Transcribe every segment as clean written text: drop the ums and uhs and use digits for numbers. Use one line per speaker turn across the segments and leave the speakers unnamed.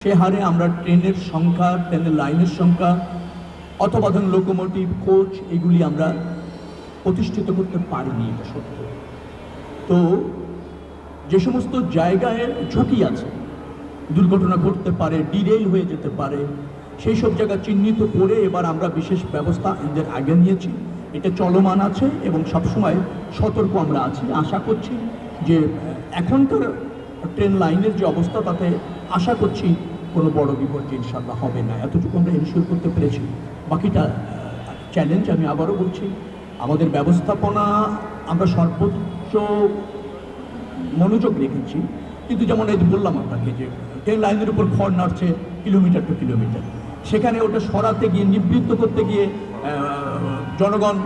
সে হারে আমরা ট্রেনের সংখ্যা, ট্রেনের লাইনের সংখ্যা অথবা ধরুন লোকোমোটিভ, কোচ এগুলি আমরা প্রতিষ্ঠিত করতে পারিনি, এটা সত্য। তো যে সমস্ত জায়গায় ঝুঁকি আছে, দুর্ঘটনা ঘটতে পারে, ডিরেল হয়ে যেতে পারে, সেই সব জায়গা চিহ্নিত করে এবার আমরা বিশেষ ব্যবস্থা এদের আগে নিয়েছি। এটা চলমান আছে এবং সবসময় সতর্ক আমরা আছি। আশা করছি যে এখনকার ট্রেন লাইনের যে অবস্থা, তাতে আশা করছি কোনো বড় বিপর্যয় ইনশাল্লাহ হবে না। এতটুকু আমরা এনশিওর করতে পেরেছি। বাকিটা চ্যালেঞ্জ, আমি আবারও বলছি, আমাদের ব্যবস্থাপনা আমরা সর্বোচ্চ মনোযোগ রেখেছি। কিন্তু যেমন এই বললাম আপনাকে যে ট্রেন লাইনের উপর খড় নাড়ছে কিলোমিটার টু কিলোমিটার, সেখানে ওটা সরাতে গিয়ে, নিবৃত্ত করতে গিয়ে জনগণ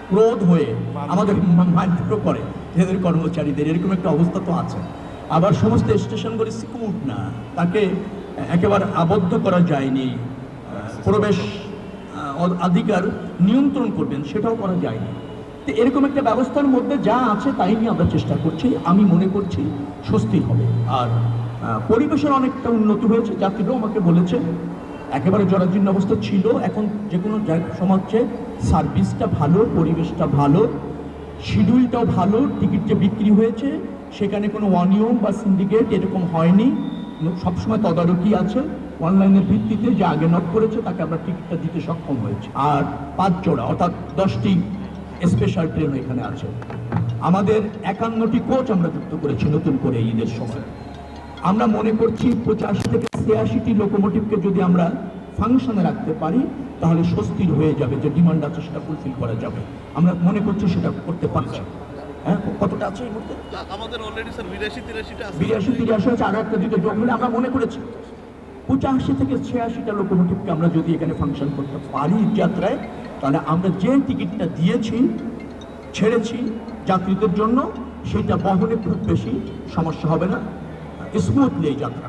ক্রোধ হয়ে আমাদের মারধর করে, এদের কর্মচারীদের, এরকম একটা অবস্থা তো আছে। আবার সমস্ত স্টেশনগুলি সিকিউর না, তাকে একেবারে আবদ্ধ করা যায়নি, প্রবেশ অধিকার নিয়ন্ত্রণ করবেন সেটাও করা যায়নি। তো এরকম একটা ব্যবস্থার মধ্যে যা আছে তাই নিয়ে আমরা চেষ্টা করছি। আমি মনে করছি স্বস্তি হবে। আর পরিবেশের অনেকটা উন্নতি হয়েছে। যাত্রীরাও আমাকে বলেছে একেবারে জরাজীর্ণ অবস্থা ছিল, এখন যে কোনো সমাজে সার্ভিসটা ভালো, পরিবেশটা ভালো, শিডিউলটাও ভালো, টিকিট যে বিক্রি হয়েছে সেখানে কোনো অনিয়ম বা সিন্ডিকেট এরকম হয়নি, সবসময় তদারকি আছে। অনলাইনের ভিত্তিতে যে আগে নক করেছে তাকে আমরা টিকিটটা দিতে সক্ষম হয়েছি। আর 5 জোড়া অর্থাৎ 10টি স্পেশাল ট্রেন এখানে আছে। আমাদের 51টি কোচ আমরা যুক্ত করেছি নতুন করে ঈদের সময়। আমরা মনে করছি 85 থেকে 86টি লোকোমোটিভকে যদি আমরা ফাংশনে রাখতে পারি তাহলে স্বস্তির হয়ে যাবে, যে ডিমান্ড আছে সেটা ফুলফিল করা যাবে। আমরা মনে করছি সেটা করতে পারছি। হ্যাঁ, কতটা আছে এই মুহূর্তে?
আমাদের অলরেডি স্যার 82-83টা আছে।
82-83 আছে, আর একটা দুটো যোগ মিলে আমরা মনে করেছি 85 থেকে 86টা লোকোমোটিভকে আমরা যদি এখানে ফাংশন করতে পারি যাত্রায়, তাহলে আমরা যে টিকিটটা দিয়েছি, ছেড়েছি যাত্রীদের জন্য, সেটা বহনে খুব বেশি সমস্যা হবে না, স্মুথলি এই যাত্রা